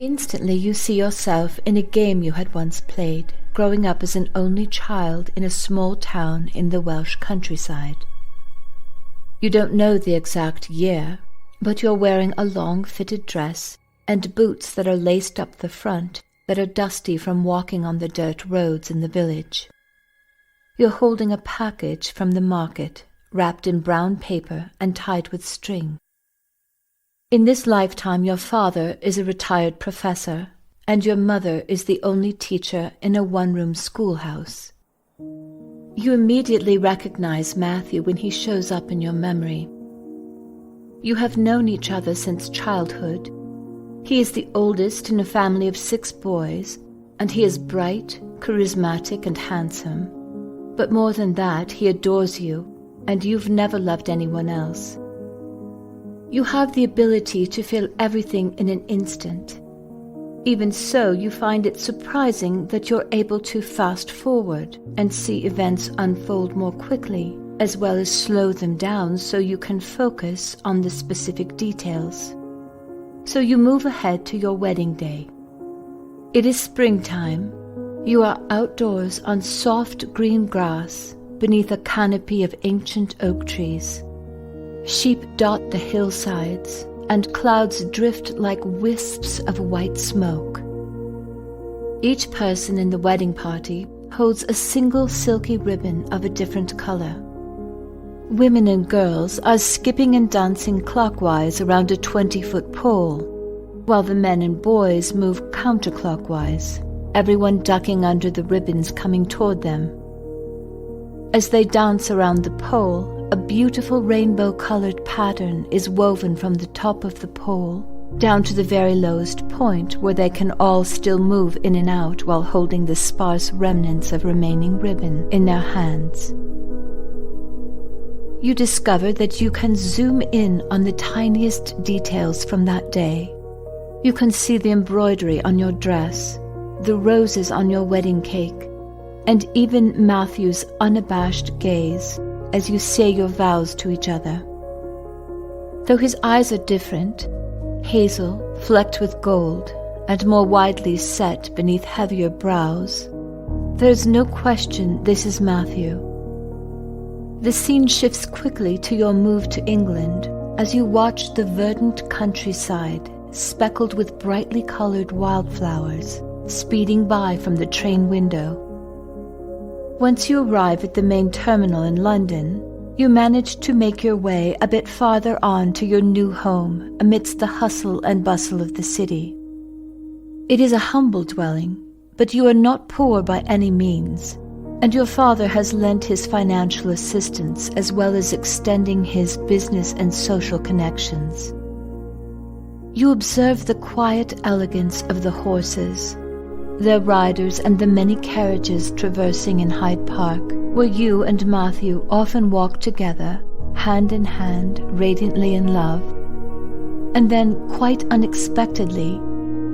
Instantly you see yourself in a game you had once played, growing up as an only child in a small town in the Welsh countryside. You don't know the exact year, but you're wearing a long fitted dress and boots that are laced up the front that are dusty from walking on the dirt roads in the village. You're holding a package from the market, wrapped in brown paper and tied with string. In this lifetime, your father is a retired professor, and your mother is the only teacher in a one-room schoolhouse. You immediately recognize Matthew when he shows up in your memory. You have known each other since childhood. He is the oldest in a family of 6 boys, and he is bright, charismatic, and handsome. But more than that, he adores you, and you've never loved anyone else. You have the ability to feel everything in an instant. Even so, you find it surprising that you're able to fast forward and see events unfold more quickly, as well as slow them down so you can focus on the specific details. So you move ahead to your wedding day. It is springtime. You are outdoors on soft green grass beneath a canopy of ancient oak trees. Sheep dot the hillsides, and clouds drift like wisps of white smoke. Each person in the wedding party holds a single silky ribbon of a different color. Women and girls are skipping and dancing clockwise around a 20-foot pole, while the men and boys move counterclockwise, everyone ducking under the ribbons coming toward them. As they dance around the pole, a beautiful rainbow-colored pattern is woven from the top of the pole down to the very lowest point where they can all still move in and out while holding the sparse remnants of remaining ribbon in their hands. You discover that you can zoom in on the tiniest details from that day. You can see the embroidery on your dress, the roses on your wedding cake, and even Matthew's unabashed gaze as you say your vows to each other. Though his eyes are different, hazel, flecked with gold, and more widely set beneath heavier brows, there is no question this is Matthew. The scene shifts quickly to your move to England as you watch the verdant countryside speckled with brightly colored wildflowers speeding by from the train window. Once you arrive at the main terminal in London, you manage to make your way a bit farther on to your new home amidst the hustle and bustle of the city. It is a humble dwelling, but you are not poor by any means, and your father has lent his financial assistance as well as extending his business and social connections. You observe the quiet elegance of the horses, their riders, and the many carriages traversing in Hyde Park, where you and Matthew often walk together, hand in hand, radiantly in love. And then, quite unexpectedly,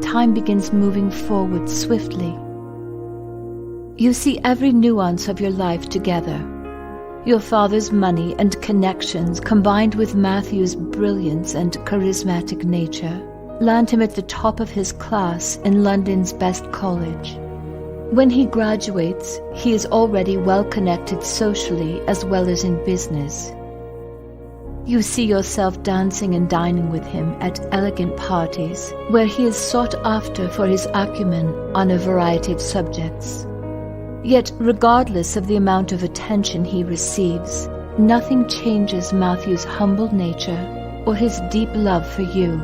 time begins moving forward swiftly. You see every nuance of your life together. Your father's money and connections, combined with Matthew's brilliance and charismatic nature, land him at the top of his class in London's best college. When he graduates, he is already well connected socially as well as in business. You see yourself dancing and dining with him at elegant parties, where he is sought after for his acumen on a variety of subjects. Yet, regardless of the amount of attention he receives, nothing changes Matthew's humble nature or his deep love for you.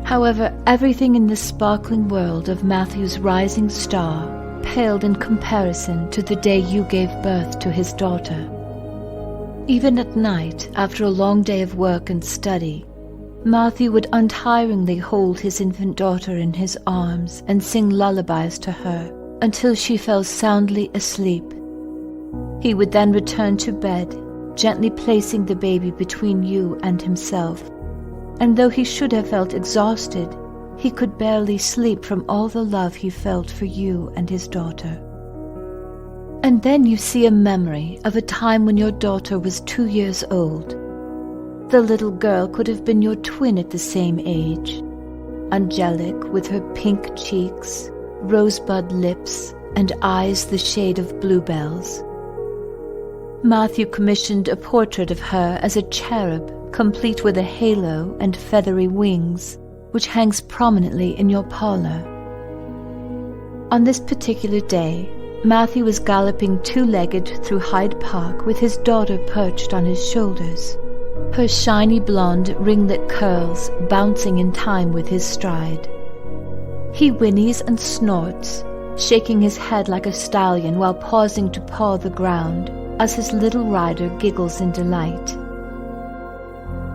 However, everything in the sparkling world of Matthew's rising star paled in comparison to the day you gave birth to his daughter. Even at night, after a long day of work and study, Matthew would untiringly hold his infant daughter in his arms and sing lullabies to her until she fell soundly asleep. He would then return to bed, gently placing the baby between you and himself. And though he should have felt exhausted, he could barely sleep from all the love he felt for you and his daughter. And then you see a memory of a time when your daughter was 2 years old. The little girl could have been your twin at the same age. angelic with her pink cheeks, rosebud lips, and eyes the shade of bluebells. Matthew commissioned a portrait of her as a cherub, complete with a halo and feathery wings, which hangs prominently in your parlor. On this particular day, Matthew was galloping two-legged through Hyde Park with his daughter perched on his shoulders, her shiny blonde ringlet curls bouncing in time with his stride. He whinnies and snorts, shaking his head like a stallion while pausing to paw the ground as his little rider giggles in delight.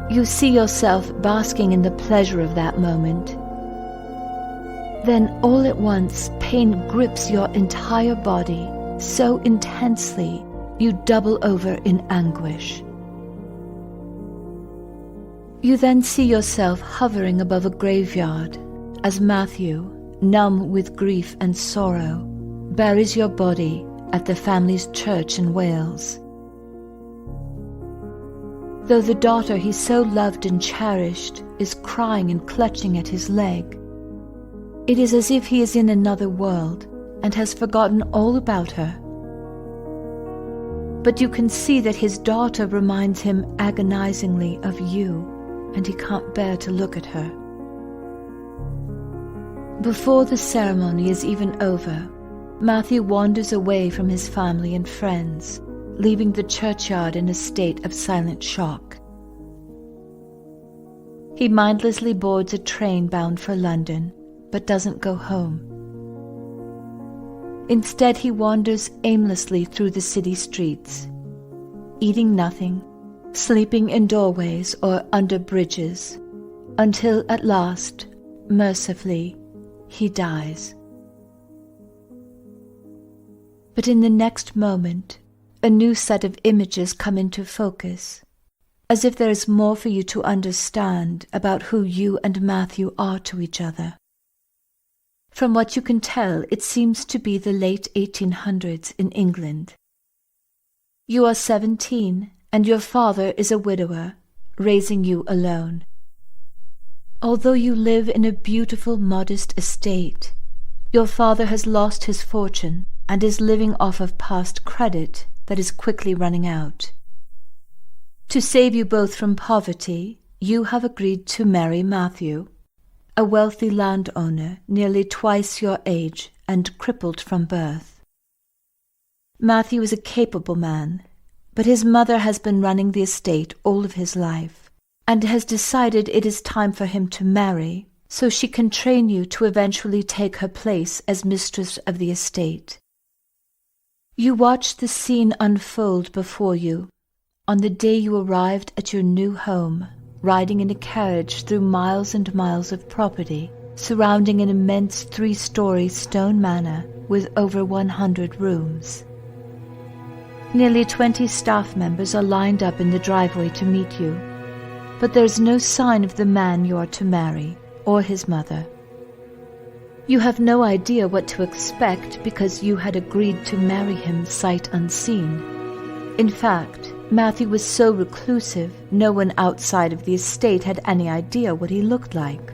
You see yourself basking in the pleasure of that moment. Then all at once pain grips your entire body so intensely you double over in anguish. You then see yourself hovering above a graveyard as Matthew, numb with grief and sorrow, buries your body at the family's church in Wales. Though the daughter he so loved and cherished is crying and clutching at his leg, it is as if he is in another world and has forgotten all about her. But you can see that his daughter reminds him agonizingly of you, and he can't bear to look at her. Before the ceremony is even over, Matthew wanders away from his family and friends, leaving the churchyard in a state of silent shock. He mindlessly boards a train bound for London, but doesn't go home. Instead, he wanders aimlessly through the city streets, eating nothing, sleeping in doorways or under bridges, until at last, mercifully, he dies. But in the next moment, a new set of images come into focus, as if there is more for you to understand about who you and Matthew are to each other. From what you can tell, it seems to be the late 1800s in England. You are 17, and your father is a widower, raising you alone. Although you live in a beautiful, modest estate, your father has lost his fortune and is living off of past credit that is quickly running out. To save you both from poverty, you have agreed to marry Matthew, a wealthy landowner nearly twice your age and crippled from birth. Matthew is a capable man, but his mother has been running the estate all of his life and has decided it is time for him to marry so she can train you to eventually take her place as mistress of the estate. You watch the scene unfold before you on the day you arrived at your new home, riding in a carriage through miles and miles of property, surrounding an immense 3-story stone manor with over 100 rooms. Nearly 20 staff members are lined up in the driveway to meet you, but there is no sign of the man you are to marry, or his mother. You have no idea what to expect because you had agreed to marry him sight unseen. In fact, Matthew was so reclusive, no one outside of the estate had any idea what he looked like.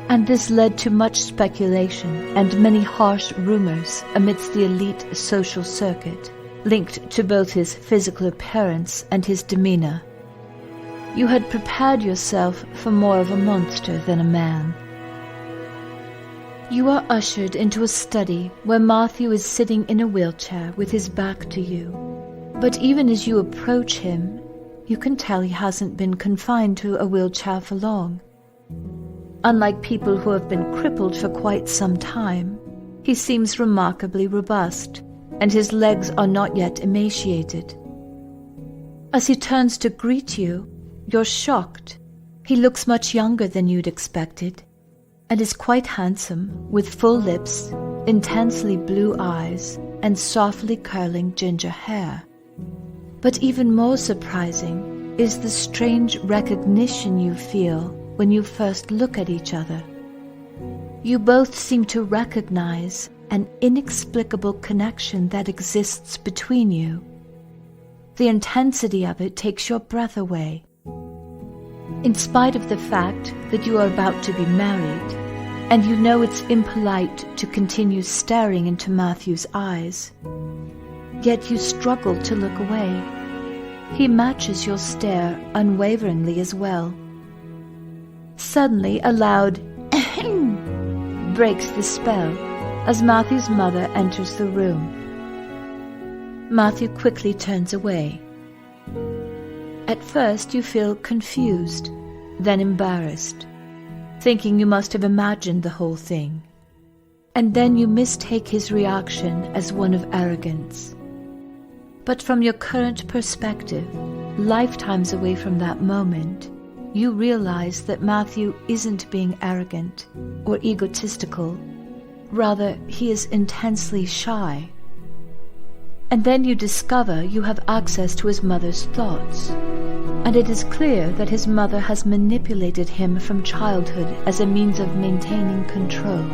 And this led to much speculation and many harsh rumors amidst the elite social circuit, linked to both his physical appearance and his demeanor. You had prepared yourself for more of a monster than a man. You are ushered into a study where Matthew is sitting in a wheelchair with his back to you. But even as you approach him, you can tell he hasn't been confined to a wheelchair for long. Unlike people who have been crippled for quite some time, he seems remarkably robust, and his legs are not yet emaciated. As he turns to greet you, you're shocked. He looks much younger than you'd expected, and is quite handsome, with full lips, intensely blue eyes, and softly curling ginger hair. But even more surprising is the strange recognition you feel when you first look at each other. You both seem to recognize an inexplicable connection that exists between you. The intensity of it takes your breath away. In spite of the fact that you are about to be married, and you know it's impolite to continue staring into Matthew's eyes. Yet you struggle to look away. He matches your stare unwaveringly as well. Suddenly a loud ahem breaks the spell as Matthew's mother enters the room. Matthew quickly turns away. At first you feel confused, then embarrassed, thinking you must have imagined the whole thing. And then you mistake his reaction as one of arrogance. But from your current perspective, lifetimes away from that moment, you realize that Matthew isn't being arrogant or egotistical. Rather, he is intensely shy. And then you discover you have access to his mother's thoughts, and it is clear that his mother has manipulated him from childhood as a means of maintaining control.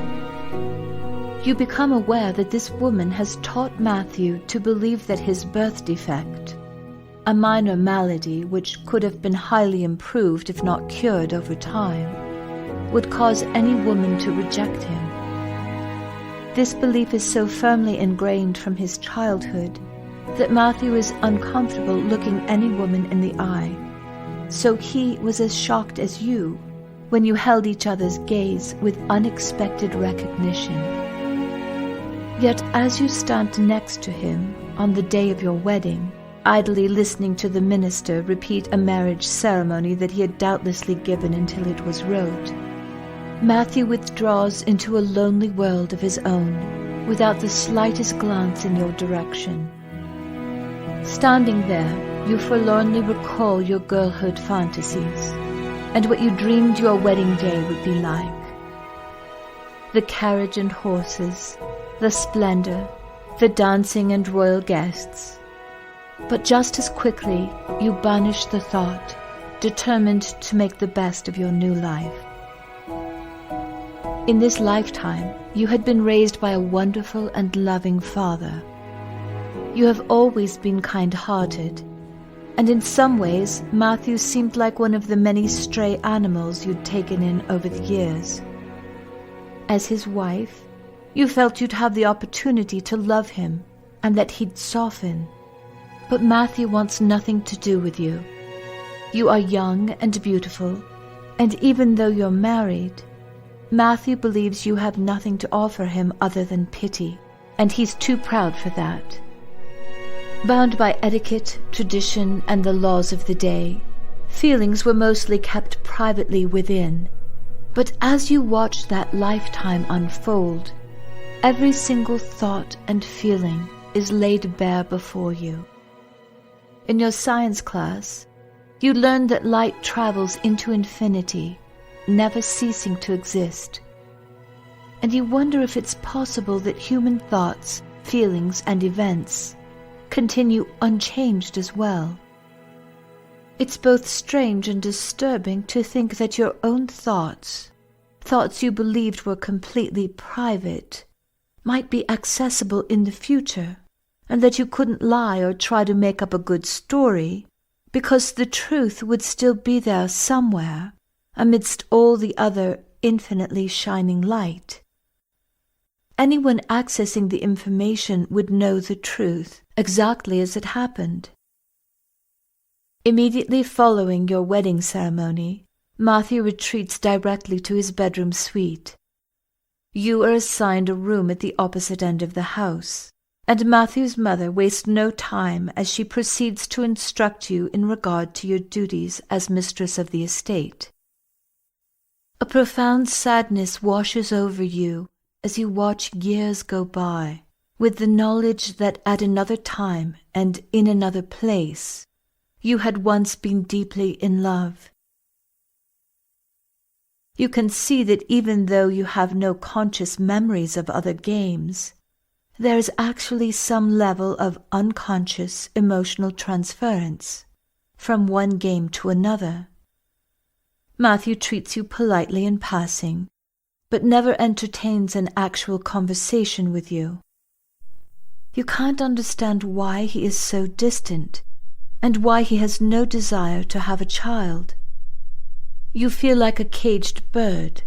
You become aware that this woman has taught Matthew to believe that his birth defect, a minor malady which could have been highly improved if not cured over time, would cause any woman to reject him. This belief is so firmly ingrained from his childhood that Matthew is uncomfortable looking any woman in the eye. So he was as shocked as you when you held each other's gaze with unexpected recognition. Yet as you stand next to him on the day of your wedding, idly listening to the minister repeat a marriage ceremony that he had doubtlessly given until it was rote, Matthew withdraws into a lonely world of his own, without the slightest glance in your direction. Standing there, you forlornly recall your girlhood fantasies, and what you dreamed your wedding day would be like. The carriage and horses, the splendor, the dancing and royal guests. But just as quickly, you banish the thought, determined to make the best of your new life. In this lifetime, you had been raised by a wonderful and loving father. You have always been kind-hearted, and in some ways, Matthew seemed like one of the many stray animals you'd taken in over the years. As his wife, you felt you'd have the opportunity to love him, and that he'd soften. But Matthew wants nothing to do with you. You are young and beautiful, and even though you're married, Matthew believes you have nothing to offer him other than pity, and he's too proud for that. Bound by etiquette, tradition, and the laws of the day, feelings were mostly kept privately within. But as you watch that lifetime unfold, every single thought and feeling is laid bare before you. In your science class, you learn that light travels into infinity, never ceasing to exist. And you wonder if it's possible that human thoughts, feelings, and events continue unchanged as well. It's both strange and disturbing to think that your own thoughts you believed were completely private, might be accessible in the future, and that you couldn't lie or try to make up a good story, because the truth would still be there somewhere, amidst all the other infinitely shining light. Anyone accessing the information would know the truth exactly as it happened. Immediately following your wedding ceremony, Matthew retreats directly to his bedroom suite. You are assigned a room at the opposite end of the house, and Matthew's mother wastes no time as she proceeds to instruct you in regard to your duties as mistress of the estate. A profound sadness washes over you as you watch years go by, with the knowledge that at another time and in another place, you had once been deeply in love. You can see that even though you have no conscious memories of other games, there is actually some level of unconscious emotional transference from one game to another. Matthew treats you politely in passing, but never entertains an actual conversation with you. You can't understand why he is so distant, and why he has no desire to have a child. You feel like a caged bird,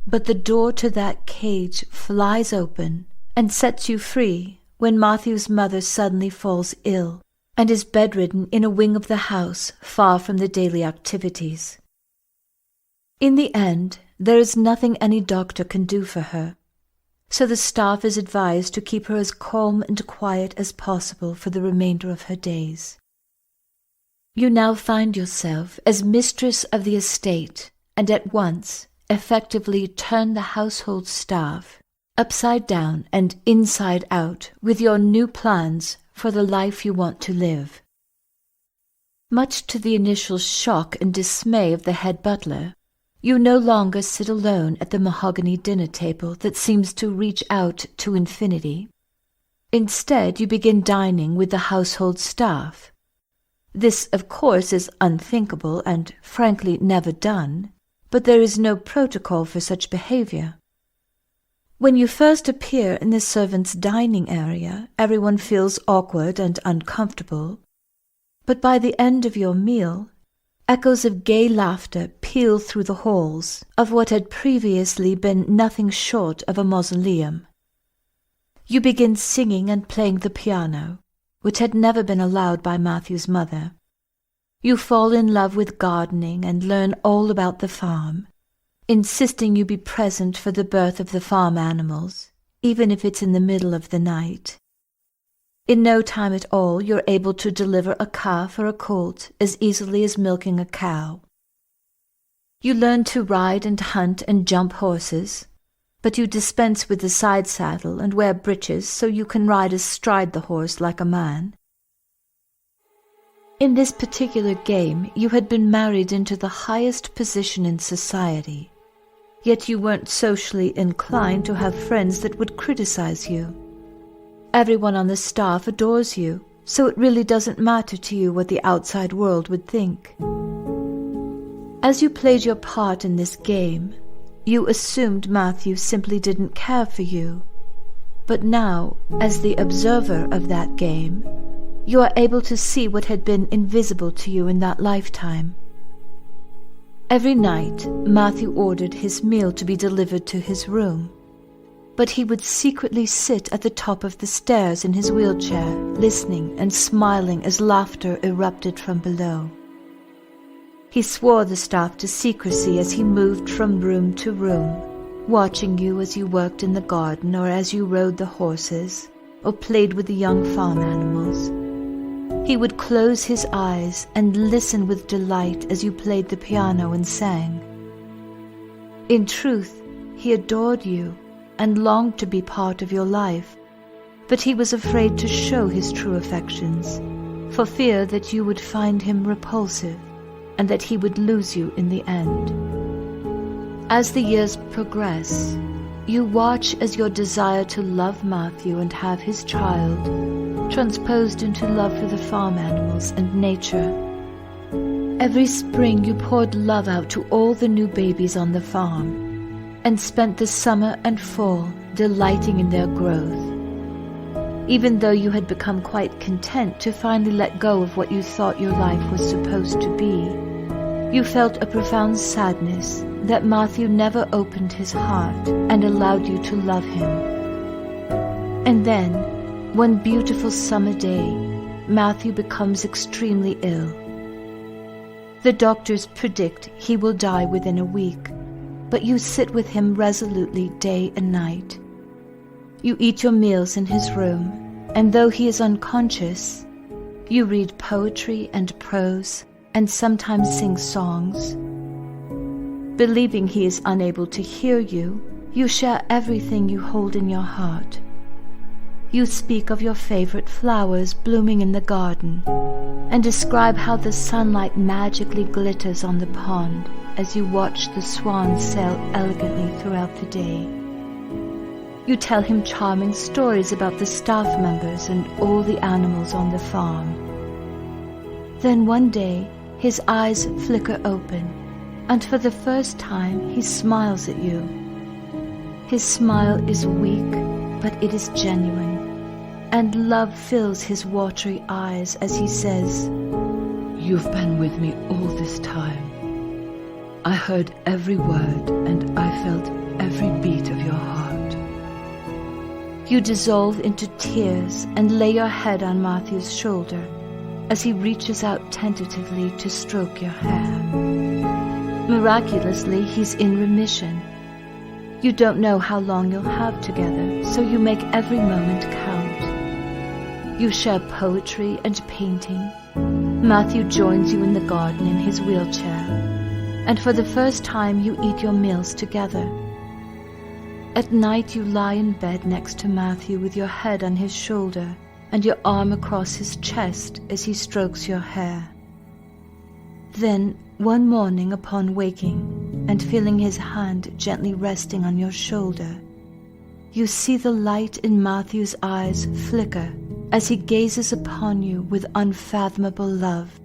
But the door to that cage flies open and sets you free when Matthew's mother suddenly falls ill and is bedridden in a wing of the house far from the daily activities. In the end, there is nothing any doctor can do for her, so the staff is advised to keep her as calm and quiet as possible for the remainder of her days. You now find yourself as mistress of the estate and at once effectively turn the household staff upside down and inside out with your new plans for the life you want to live. Much to the initial shock and dismay of the head butler, you no longer sit alone at the mahogany dinner table that seems to reach out to infinity. Instead, you begin dining with the household staff. This, of course, is unthinkable and, frankly, never done, but there is no protocol for such behavior. When you first appear in the servants' dining area, everyone feels awkward and uncomfortable, but by the end of your meal, echoes of gay laughter peal through the halls of what had previously been nothing short of a mausoleum. You begin singing and playing the piano, which had never been allowed by Matthew's mother. You fall in love with gardening and learn all about the farm, insisting you be present for the birth of the farm animals, even if it's in the middle of the night. In no time at all, you're able to deliver a calf or a colt as easily as milking a cow. You learn to ride and hunt and jump horses, but you dispense with the side saddle and wear breeches so you can ride astride the horse like a man. In this particular game, you had been married into the highest position in society, yet you weren't socially inclined to have friends that would criticize you. Everyone on the staff adores you, so it really doesn't matter to you what the outside world would think. As you played your part in this game, you assumed Matthew simply didn't care for you. But now, as the observer of that game, you are able to see what had been invisible to you in that lifetime. Every night, Matthew ordered his meal to be delivered to his room, but he would secretly sit at the top of the stairs in his wheelchair, listening and smiling as laughter erupted from below. He swore the staff to secrecy as he moved from room to room, watching you as you worked in the garden or as you rode the horses or played with the young farm animals. He would close his eyes and listen with delight as you played the piano and sang. In truth, he adored you and longed to be part of your life, but he was afraid to show his true affections, for fear that you would find him repulsive and that he would lose you in the end. As the years progress, you watch as your desire to love Matthew and have his child transposed into love for the farm animals and nature. Every spring you poured love out to all the new babies on the farm, and spent the summer and fall delighting in their growth. Even though you had become quite content to finally let go of what you thought your life was supposed to be, you felt a profound sadness that Matthew never opened his heart and allowed you to love him. And then, one beautiful summer day, Matthew becomes extremely ill. The doctors predict he will die within a week, but you sit with him resolutely day and night. You eat your meals in his room, and though he is unconscious, you read poetry and prose, and sometimes sing songs. Believing he is unable to hear you, you share everything you hold in your heart. You speak of your favorite flowers blooming in the garden, and describe how the sunlight magically glitters on the pond as you watch the swans sail elegantly throughout the day. You tell him charming stories about the staff members and all the animals on the farm. Then one day, his eyes flicker open, and for the first time he smiles at you. His smile is weak, but it is genuine, and love fills his watery eyes as he says, "You've been with me all this time. I heard every word, and I felt every beat of your heart. You dissolve into tears and lay your head on Matthew's shoulder as he reaches out tentatively to stroke your hair. Miraculously, he's in remission. You don't know how long you'll have together, so you make every moment count. You share poetry and painting. Matthew joins you in the garden in his wheelchair, and for the first time you eat your meals together. At night you lie in bed next to Matthew with your head on his shoulder and your arm across his chest as he strokes your hair. Then, one morning upon waking and feeling his hand gently resting on your shoulder, you see the light in Matthew's eyes flicker as he gazes upon you with unfathomable love.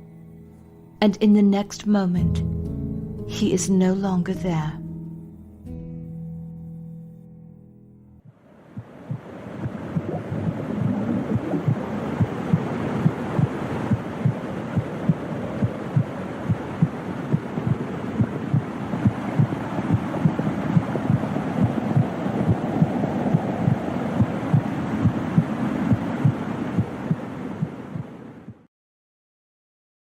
And in the next moment, he is no longer there.